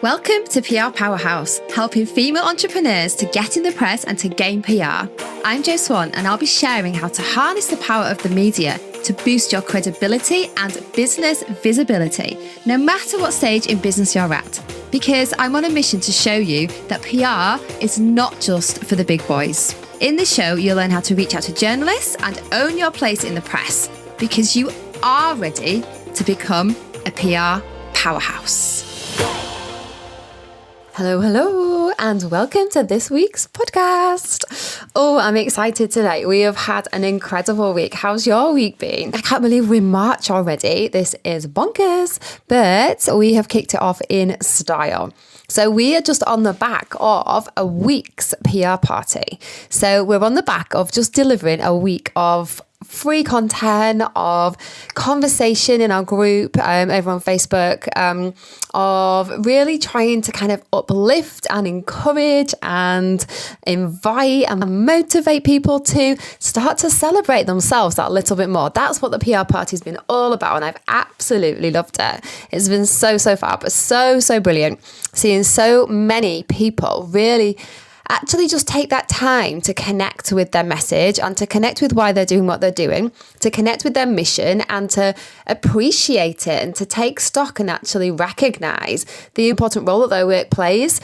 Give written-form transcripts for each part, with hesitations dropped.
Welcome to PR Powerhouse, helping female entrepreneurs to get in the press and to gain PR. I'm Jo Swan, and I'll be sharing how to harness the power of the media to boost your credibility and business visibility, no matter what stage in business you're at. Because I'm on a mission to show you that PR is not just for the big boys. In this show, you'll learn how to reach out to journalists and own your place in the press, because you are ready to become a PR powerhouse. Hello, and welcome to this week's podcast. Oh, I'm excited today. We have had an incredible week. How's your week been? I can't believe we're March already. This is bonkers, but we have kicked it off in style. So we are just on the back of a week's PR party. So we're on the back of just delivering a week of free content, of conversation in our group over on Facebook, of really trying to kind of uplift and encourage and invite and motivate people to start to celebrate themselves that little bit more. That's what the PR party's been all about, and I've absolutely loved it. It's been so far, but so brilliant. Seeing so many people really actually just take that time to connect with their message and to connect with why they're doing what they're doing, to connect with their mission and to appreciate it and to take stock and actually recognize the important role that their work plays.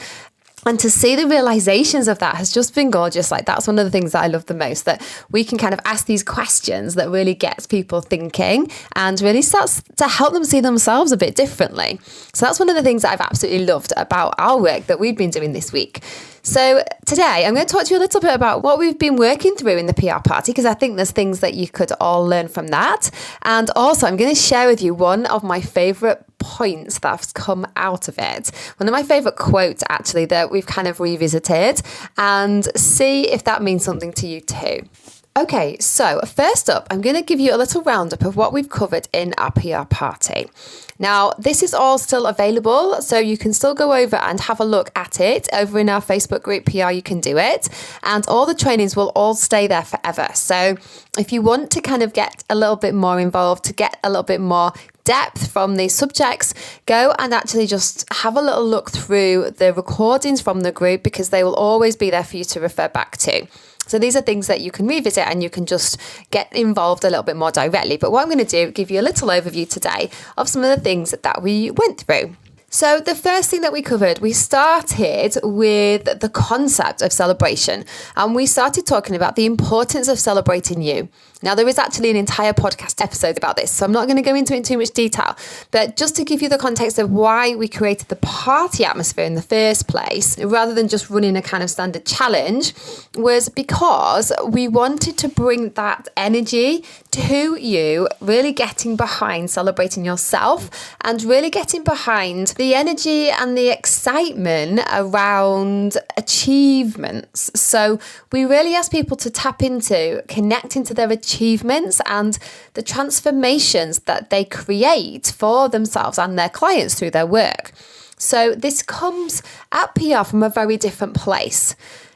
And to see the realizations of that has just been gorgeous. Like, that's one of the things that I love the most, that we can kind of ask these questions that really gets people thinking and really starts to help them see themselves a bit differently. So that's one of the things that I've absolutely loved about our work that we've been doing this week. So today I'm going to talk to you a little bit about what we've been working through in the PR party, because I think there's things that you could all learn from that. And also I'm going to share with you one of my favourite points that's come out of it. One of my favourite quotes actually that we've kind of revisited, and see if that means something to you too. Okay, so first up, I'm going to give you a little roundup of what we've covered in our PR party. Now, this is all still available, so you can still go over and have a look at it over in our Facebook group, PR You Can Do It, and all the trainings will all stay there forever. So if you want to kind of get a little bit more involved, to get a little bit more depth from these subjects, go and actually just have a little look through the recordings from the group, because they will always be there for you to refer back to. So these are things that you can revisit and you can just get involved a little bit more directly. But what I'm going to do, give you a little overview today of some of the things that we went through. So the first thing that we covered, we started with the concept of celebration, and we started talking about the importance of celebrating you. Now, there is actually an entire podcast episode about this, so I'm not going to go into it in too much detail, but just to give you the context of why we created the party atmosphere in the first place, rather than just running a kind of standard challenge, was because we wanted to bring that energy to you, really getting behind celebrating yourself and really getting behind the energy and the excitement around achievements. So we really asked people to tap into connecting to their achievements and the transformations that they create for themselves and their clients through their work. So this comes at PR from a very different place.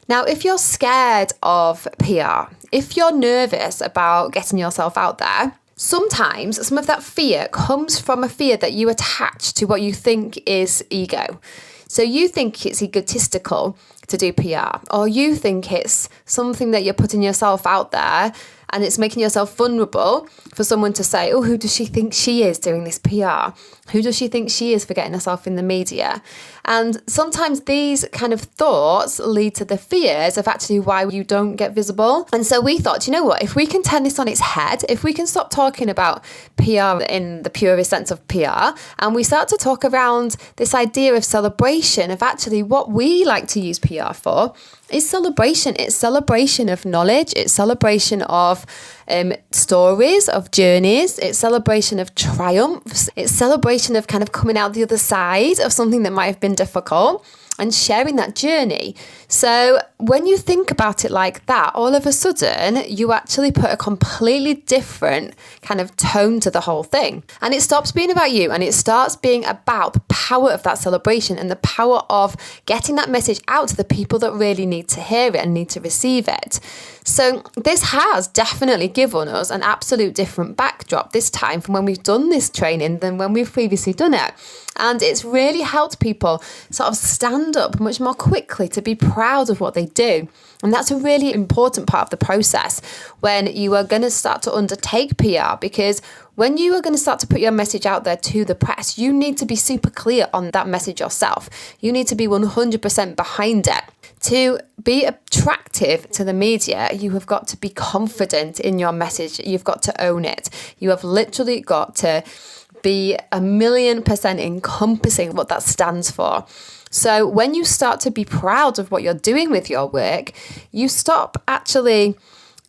Now, if you're scared of PR, if you're nervous about getting yourself out there, sometimes some of that fear comes from a fear that you attach to what you think is ego. So you think it's egotistical to do PR, or you think it's something that you're putting yourself out there and it's making yourself vulnerable for someone to say, oh, who does she think she is doing this PR? Who does she think she is for getting herself in the media? And sometimes these kind of thoughts lead to the fears of actually why you don't get visible. And so we thought, you know what, if we can turn this on its head, if we can stop talking about PR in the purest sense of PR, and we start to talk around this idea of celebration, of actually what we like to use PR for, is celebration. It's celebration of knowledge. It's celebration of stories, of journeys. It's celebration of triumphs. It's celebration of kind of coming out the other side of something that might have been difficult and sharing that journey. So when you think about it like that, all of a sudden you actually put a completely different kind of tone to the whole thing. And it stops being about you and it starts being about the power of that celebration and the power of getting that message out to the people that really need to hear it and need to receive it. So this has definitely given us an absolute different backdrop this time from when we've done this training than when we've previously done it. And it's really helped people sort of stand up much more quickly to be proud of what they do. And that's a really important part of the process when you are going to start to undertake PR, because when you are going to start to put your message out there to the press, you need to be super clear on that message yourself. You need to be 100% behind it. To be attractive to the media, you have got to be confident in your message. You've got to own it. You have literally got to be 1,000,000% encompassing what that stands for. So when you start to be proud of what you're doing with your work, you stop actually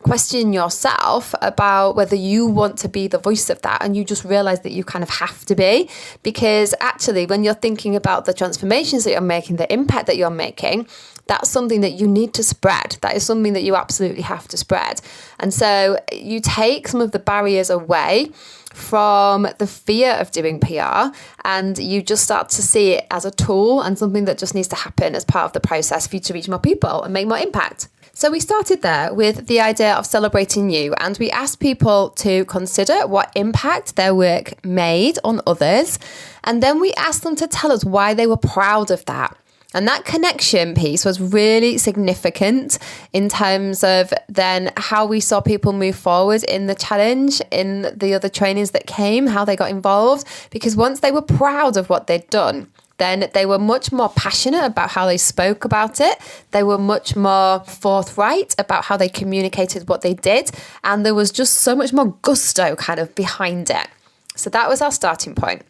questioning yourself about whether you want to be the voice of that, and you just realize that you kind of have to be, because actually when you're thinking about the transformations that you're making, the impact that you're making, that's something that you need to spread. That is something that you absolutely have to spread. And so you take some of the barriers away from the fear of doing PR, and you just start to see it as a tool and something that just needs to happen as part of the process for you to reach more people and make more impact. So we started there with the idea of celebrating you, and we asked people to consider what impact their work made on others, and then we asked them to tell us why they were proud of that. And that connection piece was really significant in terms of then how we saw people move forward in the challenge, in the other trainings that came, how they got involved, because once they were proud of what they'd done, then they were much more passionate about how they spoke about it. They were much more forthright about how they communicated what they did. And there was just so much more gusto kind of behind it. So that was our starting point.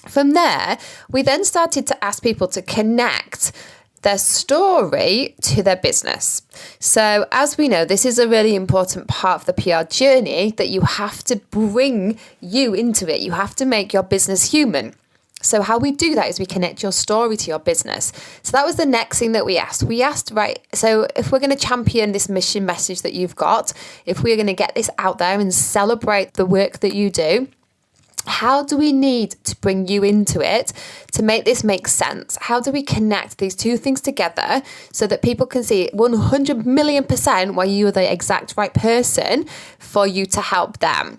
From there, we then started to ask people to connect their story to their business. So as we know, this is a really important part of the PR journey, that you have to bring you into it. You have to make your business human. So how we do that is we connect your story to your business. So that was the next thing that we asked. We asked, right, so if we're going to champion this mission message that you've got, if we're going to get this out there and celebrate the work that you do, how do we need to bring you into it to make this make sense? How do we connect these two things together so that people can see 100,000,000% why you are the exact right person for you to help them?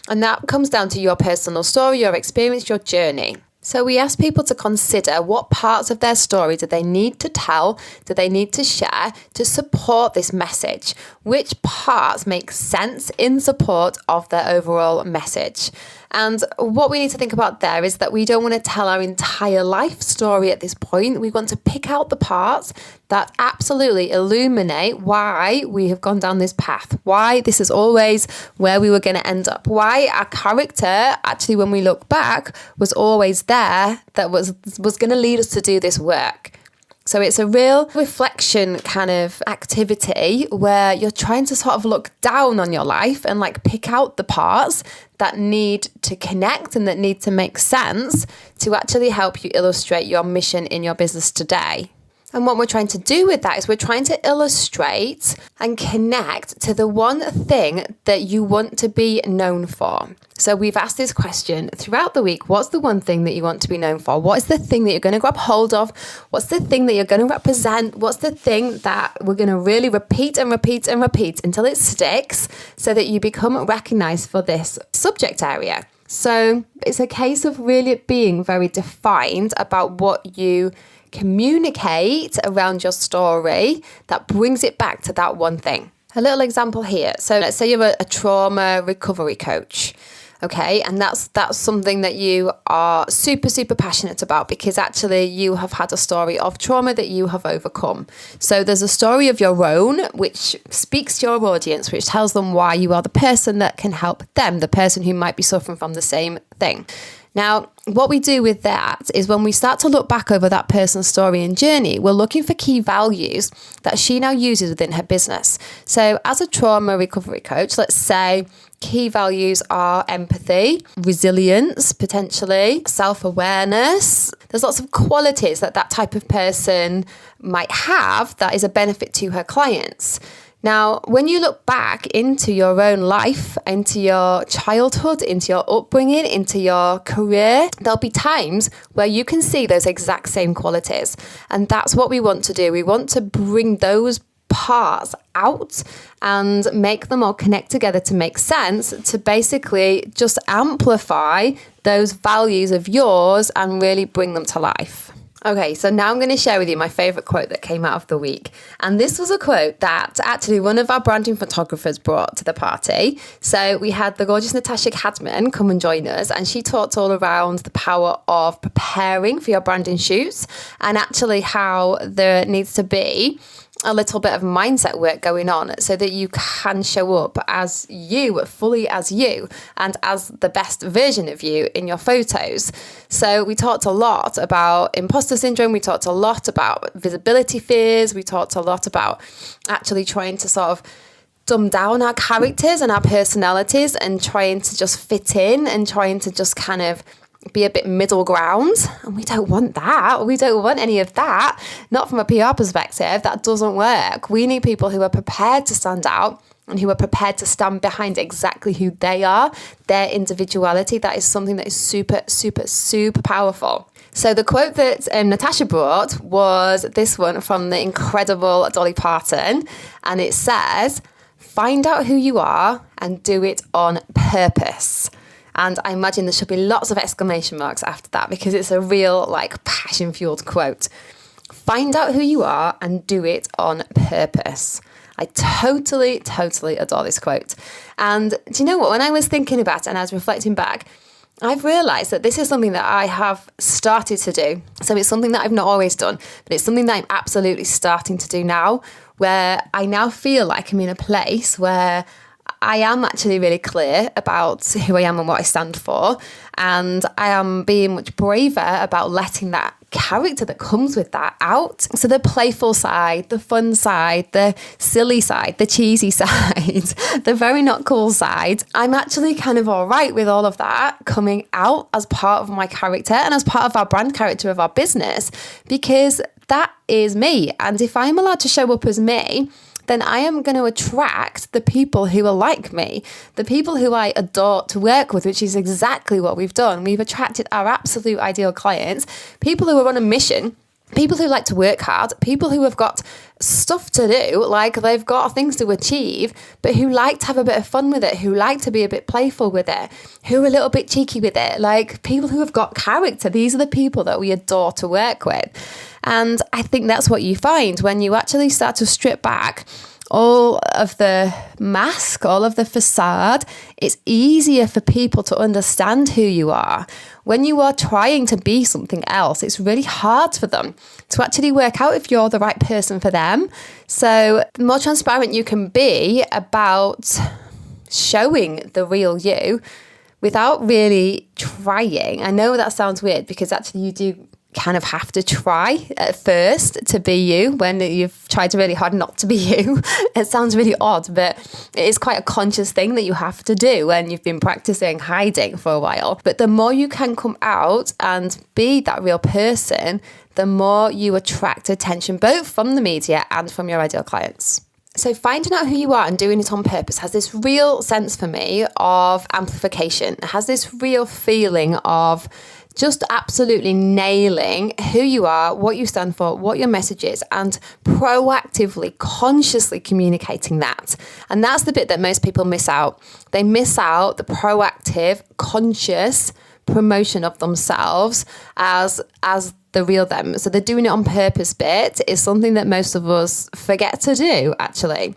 And that comes down to your personal story, your experience, your journey. So we asked people to consider what parts of their story do they need to tell, do they need to share to support this message? Which parts make sense in support of their overall message? And what we need to think about there is that we don't want to tell our entire life story at this point. We want to pick out the parts that absolutely illuminate why we have gone down this path, why this is always where we were going to end up, why our character, actually, when we look back, was always there, that was going to lead us to do this work. So it's a real reflection kind of activity where you're trying to sort of look down on your life and like pick out the parts that need to connect and that need to make sense to actually help you illustrate your mission in your business today. And what we're trying to do with that is we're trying to illustrate and connect to the one thing that you want to be known for. So we've asked this question throughout the week. What's the one thing that you want to be known for? What is the thing that you're going to grab hold of? What's the thing that you're going to represent? What's the thing that we're going to really repeat and repeat and repeat until it sticks so that you become recognized for this subject area? So it's a case of really being very defined about what you communicate around your story that brings it back to that one thing. A little example here. So let's say you're a trauma recovery coach. Okay, and that's something that you are super, super passionate about because actually you have had a story of trauma that you have overcome. So there's a story of your own which speaks to your audience, which tells them why you are the person that can help them, the person who might be suffering from the same thing. Now, what we do with that is when we start to look back over that person's story and journey, we're looking for key values that she now uses within her business. So as a trauma recovery coach, let's say key values are empathy, resilience, potentially, self-awareness. There's lots of qualities that type of person might have that is a benefit to her clients. Now, when you look back into your own life, into your childhood, into your upbringing, into your career, there'll be times where you can see those exact same qualities. And that's what we want to do. We want to bring those parts out and make them all connect together to make sense, to basically just amplify those values of yours and really bring them to life. Okay, so now I'm going to share with you my favourite quote that came out of the week. And this was a quote that actually one of our branding photographers brought to the party. So we had the gorgeous Natasha Cadman come and join us, and she talked all around the power of preparing for your branding shoots and actually how there needs to be a little bit of mindset work going on so that you can show up as you, fully as you, and as the best version of you in your photos. So we talked a lot about imposter syndrome. We talked a lot about visibility fears. We talked a lot about actually trying to sort of dumb down our characters and our personalities and trying to just fit in and trying to just kind of be a bit middle ground. And we don't want that. We don't want any of that. Not from a PR perspective. That doesn't work. We need people who are prepared to stand out and who are prepared to stand behind exactly who they are, their individuality. That is something that is super, super, super powerful. So the quote that Natasha brought was this one from the incredible Dolly Parton. And it says, "Find out who you are and do it on purpose." And I imagine there should be lots of exclamation marks after that because it's a real passion-fueled quote. Find out who you are and do it on purpose. I totally, totally adore this quote. And do you know what? When I was thinking about it and I was reflecting back, I've realised that this is something that I have started to do. So it's something that I've not always done, but it's something that I'm absolutely starting to do now, where I now feel like I'm in a place where I am actually really clear about who I am and what I stand for. And I am being much braver about letting that character that comes with that out. So the playful side, the fun side, the silly side, the cheesy side, the very not cool side. I'm actually kind of all right with all of that coming out as part of my character and as part of our brand character of our business, because that is me. And if I'm allowed to show up as me, then I am going to attract the people who are like me, the people who I adore to work with, which is exactly what we've done. We've attracted our absolute ideal clients, people who are on a mission, people who like to work hard, people who have got stuff to do, like they've got things to achieve, but who like to have a bit of fun with it, who like to be a bit playful with it, who are a little bit cheeky with it, like people who have got character. These are the people that we adore to work with. And I think that's what you find when you actually start to strip back all of the mask, all of the facade. It's easier for people to understand who you are. When you are trying to be something else, it's really hard for them to actually work out if you're the right person for them. So the more transparent you can be about showing the real you without really trying. I know that sounds weird because actually you do kind of have to try at first to be you when you've tried really hard not to be you. It sounds really odd, but it is quite a conscious thing that you have to do when you've been practicing hiding for a while. But the more you can come out and be that real person, the more you attract attention, both from the media and from your ideal clients. So finding out who you are and doing it on purpose has this real sense for me of amplification. It has this real feeling of just absolutely nailing who you are, what you stand for, what your message is, and proactively, consciously communicating that. And that's the bit that most people miss out. They miss out the proactive, conscious promotion of themselves as the real them. So the doing it on purpose bit is something that most of us forget to do, actually.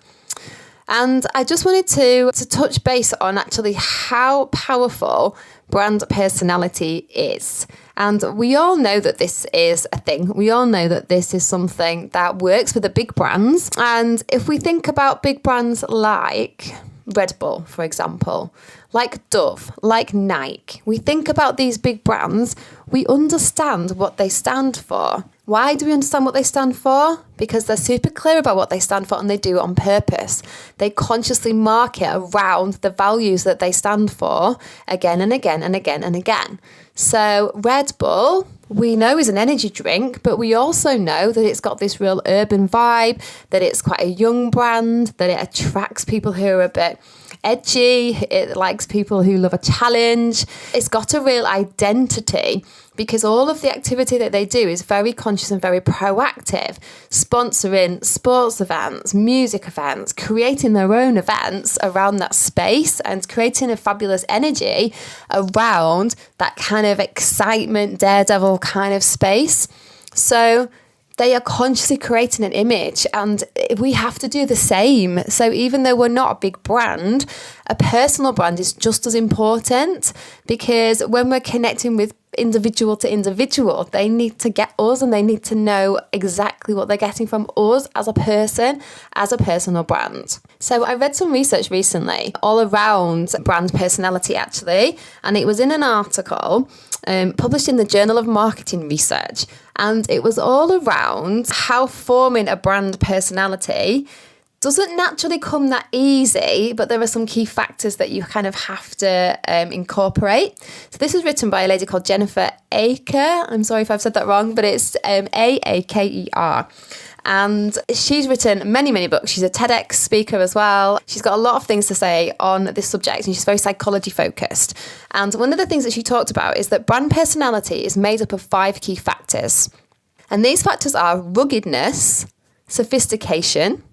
And I just wanted to touch base on actually how powerful brand personality is. And we all know that this is a thing. We all know that this is something that works for the big brands. And if we think about big brands like Red Bull, for example, like Dove, like Nike, we think about these big brands, we understand what they stand for. Why do we understand what they stand for? Because they're super clear about what they stand for and they do it on purpose. They consciously market around the values that they stand for again and again and again and again. So Red Bull, we know is an energy drink, but we also know that it's got this real urban vibe, that it's quite a young brand, that it attracts people who are a bit edgy. It likes people who love a challenge. It's got a real identity because all of the activity that they do is very conscious and very proactive, sponsoring sports events, music events, creating their own events around that space and creating a fabulous energy around that kind of excitement, daredevil kind of space. So they are consciously creating an image, and we have to do the same. So even though we're not a big brand, a personal brand is just as important, because when we're connecting with individual to individual, they need to get us and they need to know exactly what they're getting from us as a person, as a personal brand. So I read some research recently all around brand personality actually, and it was in an article published in the Journal of Marketing Research, and it was all around how forming a brand personality doesn't naturally come that easy, but there are some key factors that you kind of have to incorporate. So this is written by a lady called Jennifer Aker. I'm sorry if I've said that wrong, but it's Aaker. And she's written many, many books. She's a TEDx speaker as well. She's got a lot of things to say on this subject, and she's very psychology focused. And one of the things that she talked about is that brand personality is made up of 5 key factors. And these factors are ruggedness, sophistication,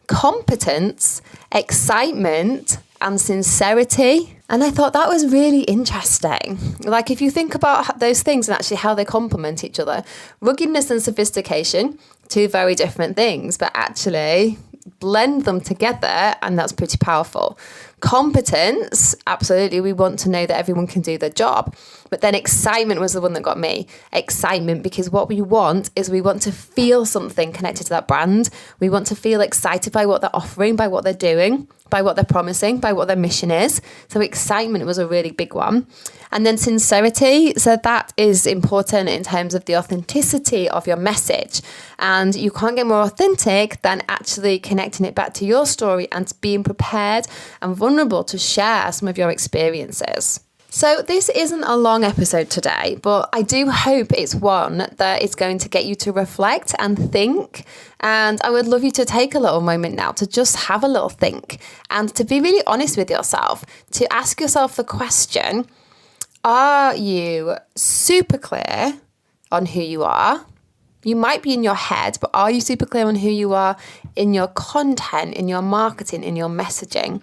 competence, excitement, and sincerity. And I thought that was really interesting. Like, if you think about those things and actually how they complement each other, ruggedness and sophistication, 2 very different things, but actually blend them together, and that's pretty powerful. Competence, absolutely, we want to know that everyone can do their job. But then excitement was the one that got me. Excitement, because what we want is we want to feel something connected to that brand. We want to feel excited by what they're offering, by what they're doing, by what they're promising, by what their mission is. So excitement was a really big one. And then sincerity, so that is important in terms of the authenticity of your message. And you can't get more authentic than actually connecting it back to your story and being prepared and vulnerable to share some of your experiences. So this isn't a long episode today, but I do hope it's one that is going to get you to reflect and think. And I would love you to take a little moment now to just have a little think and to be really honest with yourself, to ask yourself the question, are you super clear on who you are? You might be in your head, but are you super clear on who you are in your content, in your marketing, in your messaging?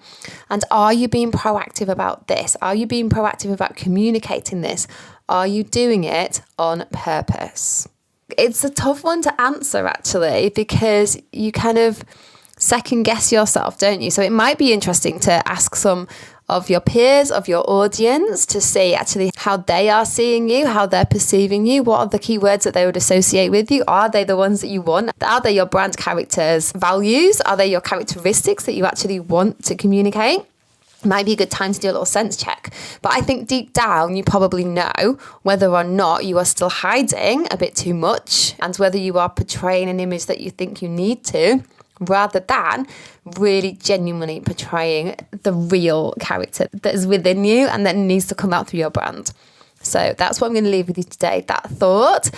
And are you being proactive about this? Are you being proactive about communicating this? Are you doing it on purpose? It's a tough one to answer, actually, because you kind of second guess yourself, don't you? So it might be interesting to ask some of your peers, of your audience, to see actually how they are seeing you, how they're perceiving you, what are the key words that they would associate with you? Are they the ones that you want? Are they your brand character's values? Are they your characteristics that you actually want to communicate? Might be a good time to do a little sense check. But I think deep down, you probably know whether or not you are still hiding a bit too much and whether you are portraying an image that you think you need to, rather than really genuinely portraying the real character that is within you and that needs to come out through your brand. So that's what I'm going to leave with you today. That thought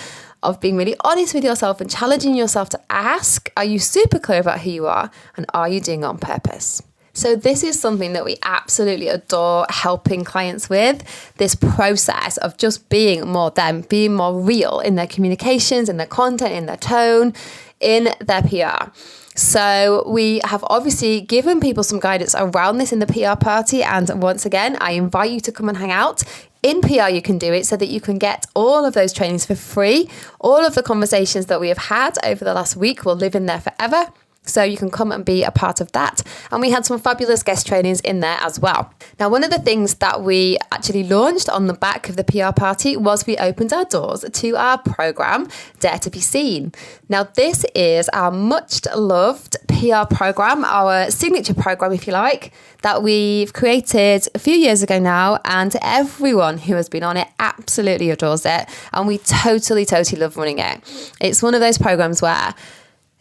of being really honest with yourself and challenging yourself to ask, are you super clear about who you are, and are you doing it on purpose? So this is something that we absolutely adore helping clients with, this process of just being more them, being more real in their communications, in their content, in their tone, in their PR. So we have obviously given people some guidance around this in the PR party. And once again, I invite you to come and hang out. In PR, you can do it so that you can get all of those trainings for free. All of the conversations that we have had over the last week will live in there forever. So you can come and be a part of that. And we had some fabulous guest trainings in there as well. Now, one of the things that we actually launched on the back of the PR party was we opened our doors to our program, Dare to Be Seen. Now, this is our much loved PR program, our signature program, if you like, that we've created a few years ago now. And everyone who has been on it absolutely adores it. And we totally love running it. It's one of those programs where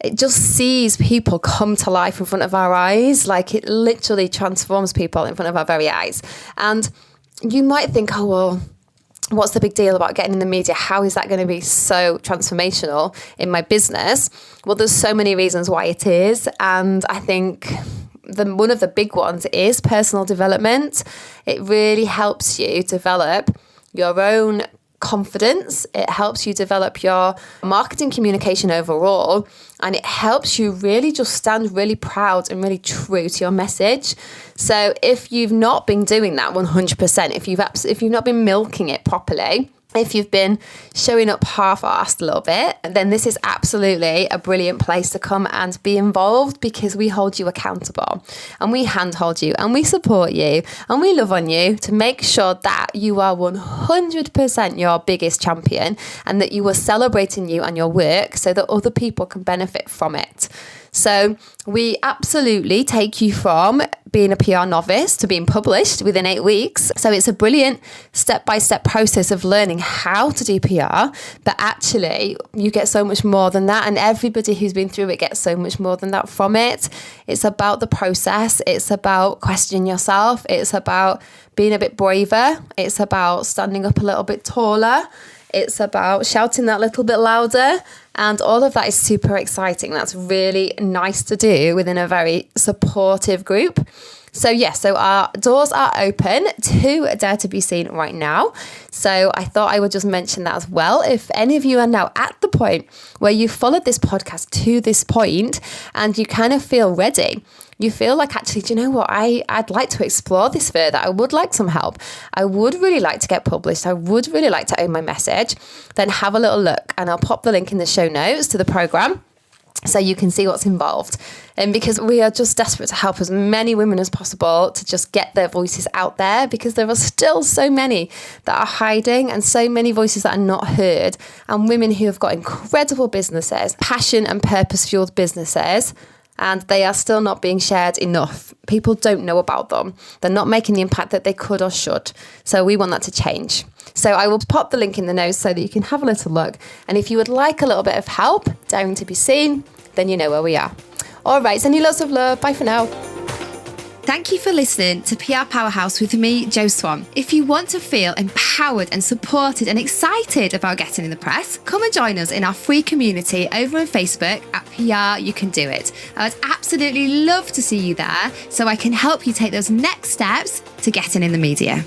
it just sees people come to life in front of our eyes. Like, it literally transforms people in front of our very eyes. And you might think, oh, well, what's the big deal about getting in the media? How is that going to be so transformational in my business? Well, there's so many reasons why it is. And I think one of the big ones is personal development. It really helps you develop your own confidence. It helps you develop your marketing communication overall, and it helps you really just stand really proud and really true to your message. So if you've not been doing that 100%, if you've not been milking it properly, if you've been showing up half-assed a little bit, then this is absolutely a brilliant place to come and be involved, because we hold you accountable and we handhold you and we support you and we love on you to make sure that you are 100% your biggest champion, and that you are celebrating you and your work so that other people can benefit from it. So we absolutely take you from being a PR novice to being published within 8 weeks. So it's a brilliant step-by-step process of learning how to do PR, but actually you get so much more than that, and everybody who's been through it gets so much more than that from it. It's about the process. It's about questioning yourself. It's about being a bit braver. It's about standing up a little bit taller. It's about shouting that little bit louder, and all of that is super exciting. That's really nice to do within a very supportive group. So so our doors are open to Dare to Be Seen right now. So I thought I would just mention that as well. If any of you are now at the point where you followed this podcast to this point and you kind of feel ready, you feel like, actually, do you know what? I'd like to explore this further. I would like some help. I would really like to get published. I would really like to own my message. Then have a little look, and I'll pop the link in the show notes to the program so you can see what's involved. And because we are just desperate to help as many women as possible to just get their voices out there, because there are still so many that are hiding and so many voices that are not heard, and women who have got incredible businesses, passion and purpose-fueled businesses, and they are still not being shared enough. People don't know about them. They're not making the impact that they could or should. So we want that to change. So I will pop the link in the notes so that you can have a little look. And if you would like a little bit of help, daring to be seen, then you know where we are. All right, sending you lots of love. Bye for now. Thank you for listening to PR Powerhouse with me, Jo Swan. If you want to feel empowered and supported and excited about getting in the press, come and join us in our free community over on Facebook at PR You Can Do It. I would absolutely love to see you there so I can help you take those next steps to getting in the media.